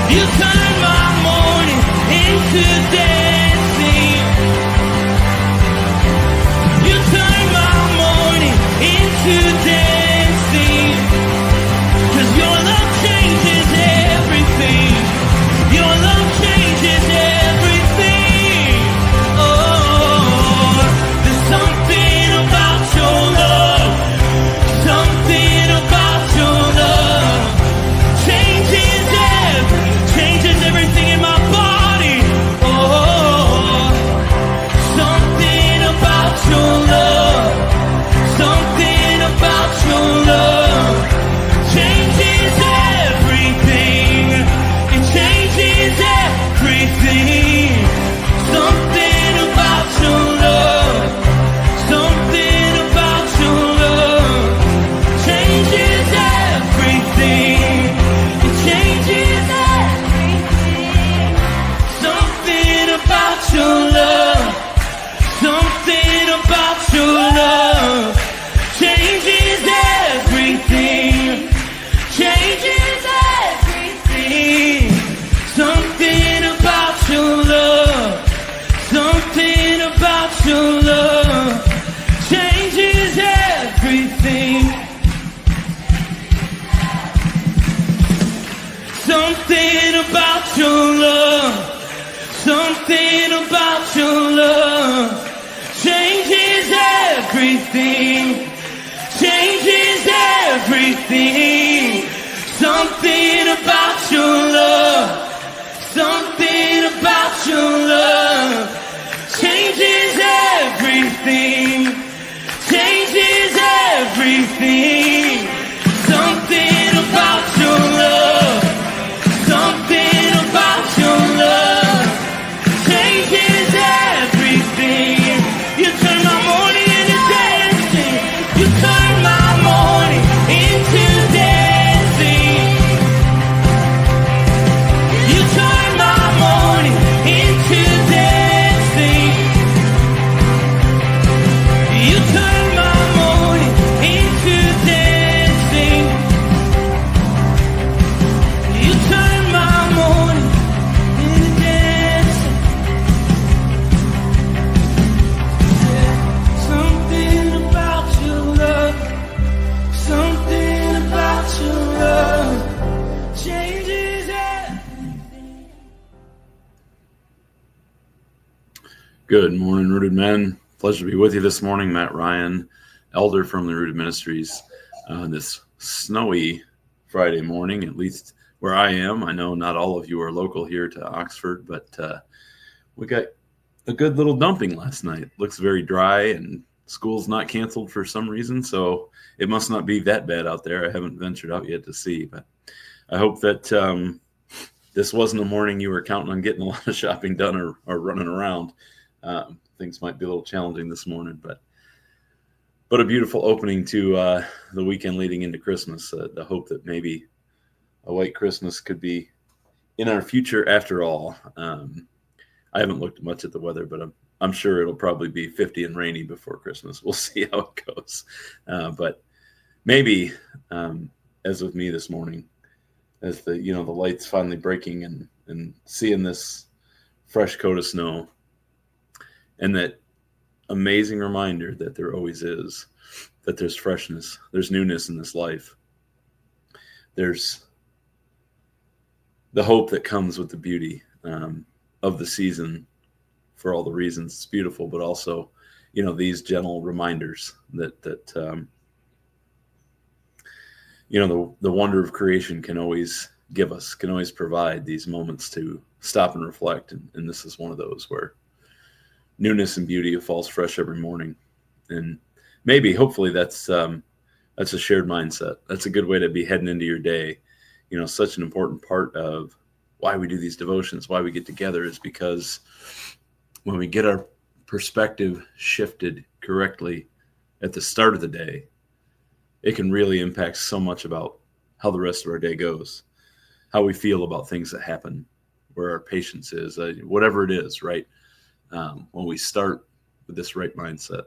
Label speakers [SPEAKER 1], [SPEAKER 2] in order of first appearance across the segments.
[SPEAKER 1] You turn my mourning into dancing. You turn my mourning into dancing. 'Cause your love changes everything. Your love changes everything. Oh, there's something about your love. Something about your love changes everything in my body. Oh, something about your love. Something about your love changes everything. It changes everything. Something about your love. Something about your love changes everything. It changes everything. Something about your love. Something about your love changes everything. Changes everything. Something about your love. Something about your love changes everything. Something about your love. Something about your love changes everything. Changes everything. Something about your love. Something about your love changes everything. Changes everything. Something about your love. Something about your love changes everything. You turn my mourning into dancing. You turn my mourning into dancing. You turn my mourning into dancing. You turn my mourning into dancing. You turn my mourning into dancing. Something about your love. Something about your love changes everything.
[SPEAKER 2] Good morning, Rooted Men. Pleasure to be with you this morning. Matt Ryan, elder from the Rooted Ministries, on this snowy Friday morning, at least where I am. I know not all of you are local here to Oxford, but we got a good little dumping last night. Looks very dry, and school's not canceled for some reason, so it must not be that bad out there. I haven't ventured out yet to see, but I hope that this wasn't a morning you were counting on getting a lot of shopping done or running around. Things might be a little challenging this morning, but a beautiful opening to the weekend leading into Christmas. The hope that maybe a white Christmas could be in our future after all. I haven't looked much at the weather, but I'm sure it'll probably be 50 and rainy before Christmas. We'll see how it goes. But maybe, as with me this morning, as the lights finally breaking and seeing this fresh coat of snow, and that amazing reminder that there always is, that there's freshness, there's newness in this life. There's the hope that comes with the beauty of the season for all the reasons it's beautiful, but also, these gentle reminders that the wonder of creation can always give us, can always provide these moments to stop and reflect. And this is one of those where newness and beauty falls fresh every morning. And maybe, hopefully that's a shared mindset. That's a good way to be heading into your day. Such an important part of why we do these devotions, why we get together, is because when we get our perspective shifted correctly at the start of the day, it can really impact so much about how the rest of our day goes, how we feel about things that happen, where our patience is, whatever it is, right? When we start with this right mindset.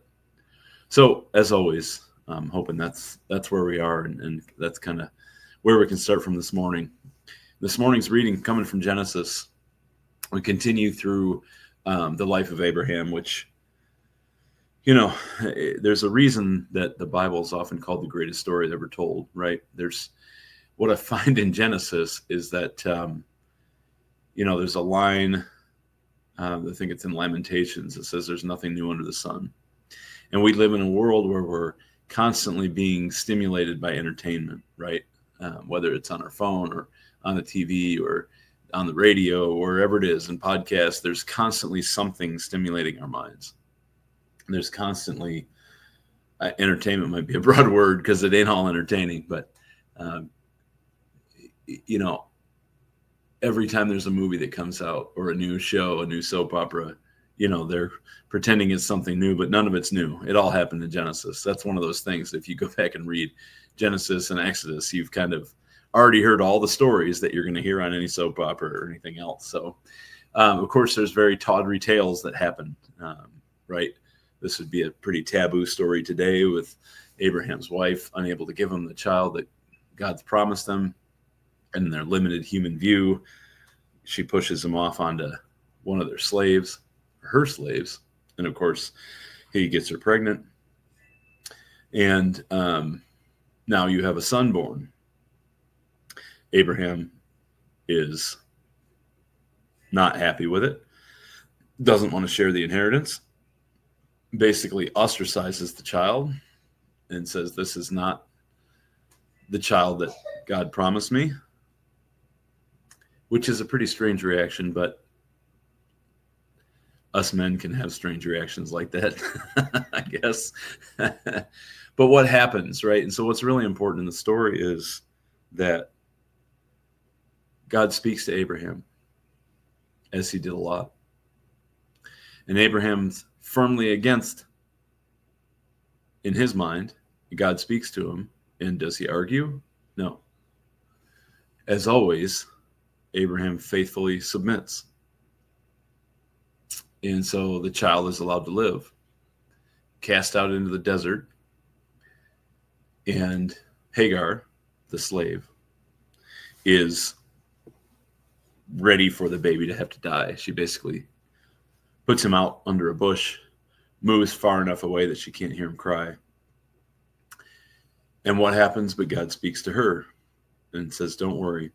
[SPEAKER 2] So as always, I'm hoping that's where we are, and that's kind of where we can start from this morning. This morning's reading coming from Genesis. We continue through the life of Abraham, which, there's a reason that the Bible is often called the greatest story ever told, right? There's what I find in Genesis is that, there's a line, I think it's in Lamentations, that says there's nothing new under the sun. And we live in a world where we're constantly being stimulated by entertainment, right? Whether it's on our phone or on the TV or on the radio, or wherever it is, in podcasts, there's constantly something stimulating our minds. And there's constantly, entertainment might be a broad word because it ain't all entertaining, but, every time there's a movie that comes out or a new show, a new soap opera, they're pretending it's something new, but none of it's new. It all happened in Genesis. That's one of those things. If you go back and read Genesis and Exodus, you've kind of already heard all the stories that you're going to hear on any soap opera or anything else. So, of course, there's very tawdry tales that happen, right? This would be a pretty taboo story today with Abraham's wife unable to give him the child that God's promised them. And in their limited human view, she pushes him off onto one of their slaves, her slaves. And of course, he gets her pregnant. And now you have a son born. Abraham is not happy with it, doesn't want to share the inheritance, basically ostracizes the child and says, "This is not the child that God promised me," which is a pretty strange reaction, but us men can have strange reactions like that, I guess. But what happens, right? And so what's really important in the story is that God speaks to Abraham, as he did a lot. And Abraham's firmly against, in his mind. God speaks to him. And does he argue? No. As always, Abraham faithfully submits. And so the child is allowed to live, cast out into the desert. And Hagar, the slave, is ready for the baby to have to die. She basically puts him out under a bush, moves far enough away that she can't hear him cry. And what happens? But God speaks to her and says, "Don't worry.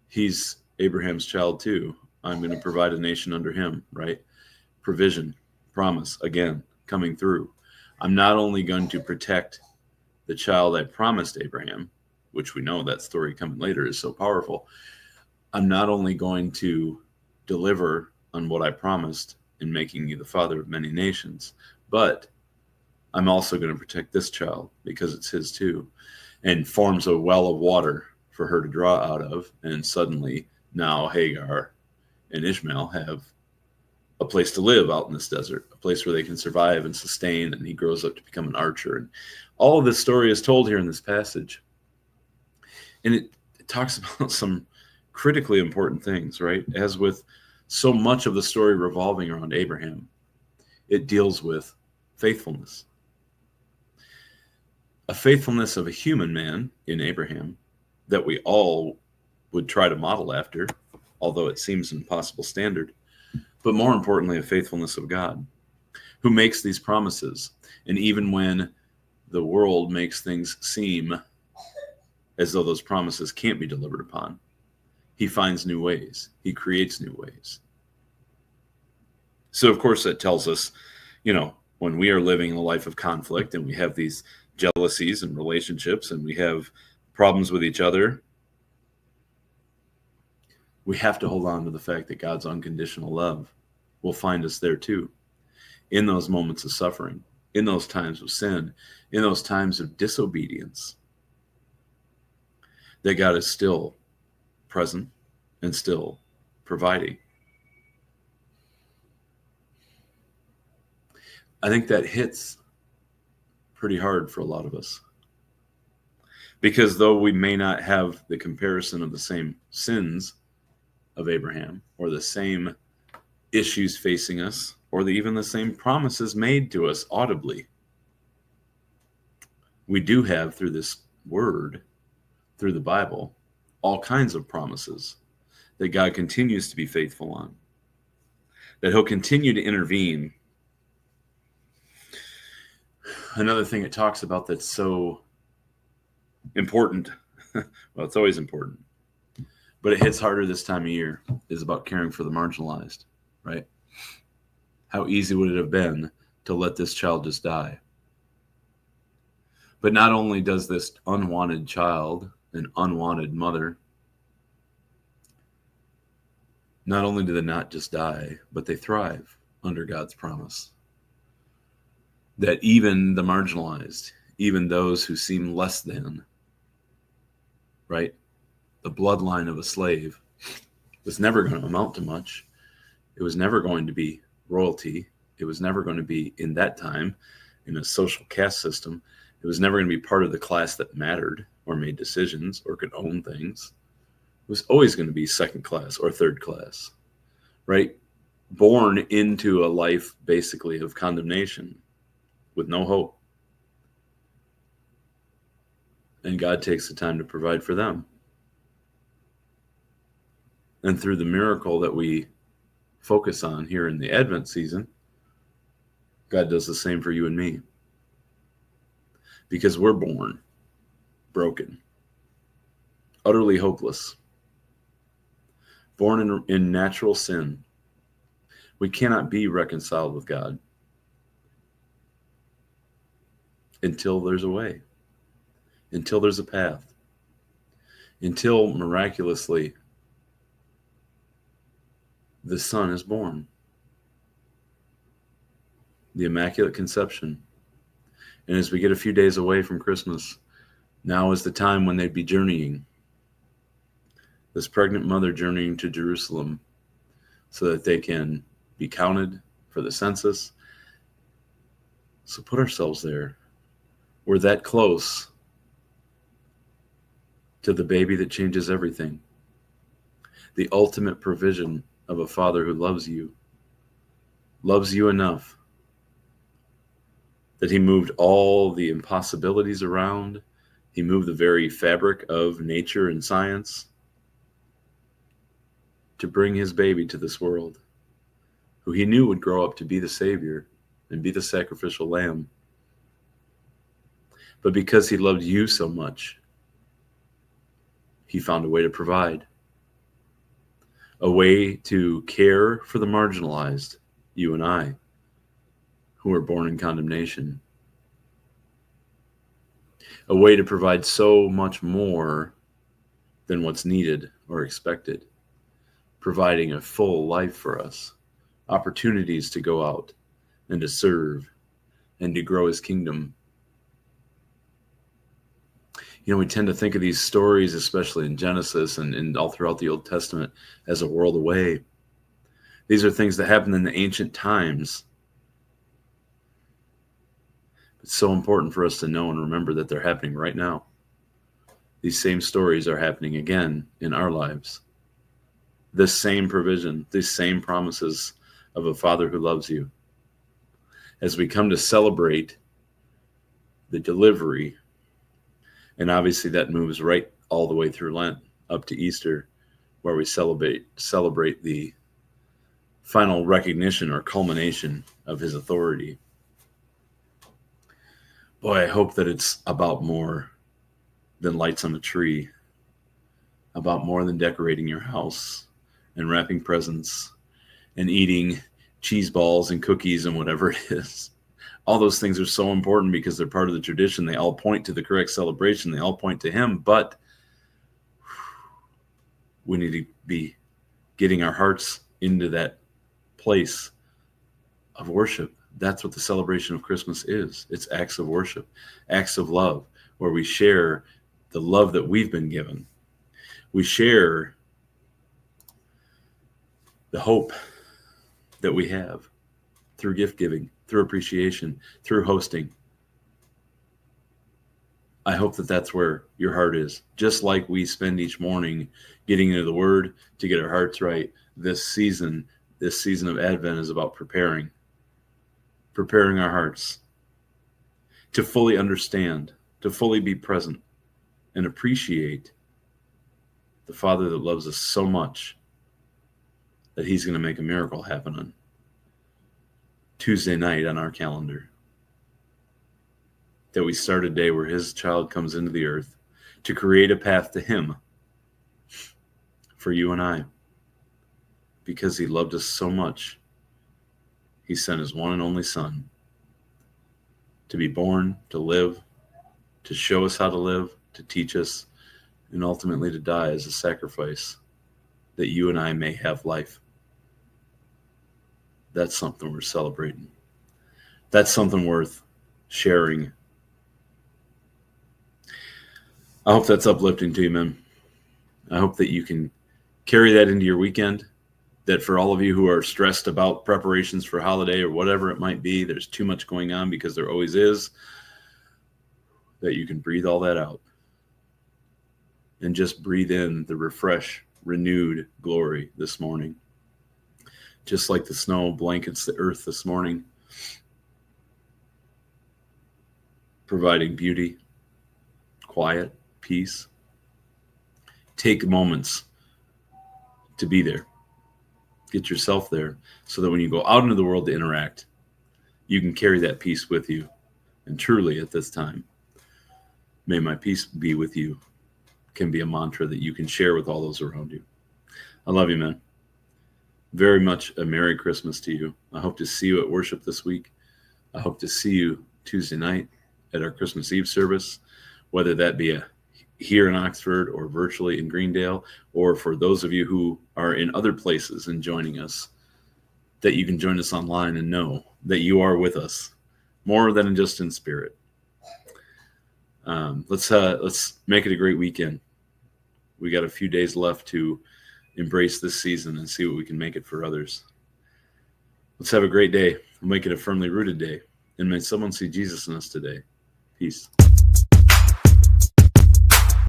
[SPEAKER 2] He's Abraham's child too. I'm going to provide a nation under him," right? Provision, promise, again, coming through. I'm not only going to protect the child I promised Abraham, which we know that story coming later is so powerful. I'm not only going to deliver on what I promised in making you the father of many nations, but I'm also going to protect this child because it's his too, and forms a well of water for her to draw out of. And suddenly now Hagar and Ishmael have a place to live out in this desert, a place where they can survive and sustain. And he grows up to become an archer. And all of this story is told here in this passage. And it talks about some critically important things, right? As with so much of the story revolving around Abraham, it deals with faithfulness. A faithfulness of a human man in Abraham that we all would try to model after, although it seems an impossible standard. But more importantly, a faithfulness of God, who makes these promises. And even when the world makes things seem as though those promises can't be delivered upon, he finds new ways. He creates new ways. So, of course, that tells us, when we are living a life of conflict and we have these jealousies and relationships and we have problems with each other, we have to hold on to the fact that God's unconditional love will find us there too. In those moments of suffering, in those times of sin, in those times of disobedience, that God is still present and still providing. I think that hits pretty hard for a lot of us. Because though we may not have the comparison of the same sins of Abraham or the same issues facing us or even the same promises made to us audibly, we do have through this word, through the Bible, all kinds of promises that God continues to be faithful on, that he'll continue to intervene. Another thing it talks about that's so important, well, it's always important, but it hits harder this time of year, is about caring for the marginalized, right? How easy would it have been to let this child just die? But not only does this unwanted child, an unwanted mother, not only do they not just die, but they thrive under God's promise. That even the marginalized, even those who seem less than, right? The bloodline of a slave was never going to amount to much. It was never going to be royalty. It was never going to be, in that time, in a social caste system, it was never going to be part of the class that mattered or made decisions or could own things. It was always going to be second class or third class, right? Born into a life basically of condemnation with no hope. And God takes the time to provide for them. And through the miracle that we focus on here in the Advent season, God does the same for you and me. Because we're born broken, utterly hopeless, born in natural sin. We cannot be reconciled with God until there's a way, until there's a path, until miraculously the Son is born. The Immaculate Conception. And as we get a few days away from Christmas, now is the time when they'd be journeying. This pregnant mother journeying to Jerusalem so that they can be counted for the census. So put ourselves there. We're that close to the baby that changes everything. The ultimate provision of a Father who loves you enough that he moved all the impossibilities around. He moved the very fabric of nature and science to bring his baby to this world, who he knew would grow up to be the Savior and be the sacrificial lamb. But because he loved you so much, he found a way to provide, a way to care for the marginalized, you and I, who were born in condemnation. A way to provide so much more than what's needed or expected, providing a full life for us, opportunities to go out and to serve and to grow his kingdom. You know, we tend to think of these stories, especially in Genesis and all throughout the Old Testament, as a world away. These are things that happened in the ancient times. It's so important for us to know and remember that they're happening right now. These same stories are happening again in our lives. This same provision, these same promises of a Father who loves you. As we come to celebrate the delivery, and obviously that moves right all the way through Lent up to Easter, where we celebrate the final recognition or culmination of his authority. Boy, I hope that it's about more than lights on a tree, about more than decorating your house and wrapping presents and eating cheese balls and cookies and whatever it is. All those things are so important because they're part of the tradition. They all point to the correct celebration. They all point to him, but we need to be getting our hearts into that place of worship. That's what the celebration of Christmas is. It's acts of worship, acts of love, where we share the love that we've been given. We share the hope that we have through gift giving, through appreciation, through hosting. I hope that that's where your heart is. Just like we spend each morning getting into the Word to get our hearts right, this season of Advent is about preparing our hearts to fully understand, to fully be present and appreciate the Father that loves us so much that he's going to make a miracle happen on Tuesday night on our calendar. That we start a day where his child comes into the earth to create a path to him for you and I. Because he loved us so much, he sent his one and only Son to be born, to live, to show us how to live, to teach us, and ultimately to die as a sacrifice that you and I may have life. That's something we're celebrating. That's something worth sharing. I hope that's uplifting to you, man. I hope that you can carry that into your weekend, that for all of you who are stressed about preparations for holiday or whatever it might be, there's too much going on, because there always is, that you can breathe all that out and just breathe in the refresh, renewed glory this morning. Just like the snow blankets the earth this morning, providing beauty, quiet, peace. Take moments to be there. Get yourself there so that when you go out into the world to interact, you can carry that peace with you. And truly at this time, may my peace be with you can be a mantra that you can share with all those around you. I love you, man. Very much a Merry Christmas to you. I hope to see you at worship this week. I hope to see you Tuesday night at our Christmas Eve service, whether that be here in Oxford or virtually in Greendale, or for those of you who are in other places and joining us, that you can join us online and know that you are with us more than just in spirit. Let's make it a great weekend. We got a few days left to embrace this season and see what we can make it for others. Let's have a great day. Make it a firmly rooted day. And may someone see Jesus in us today. Peace.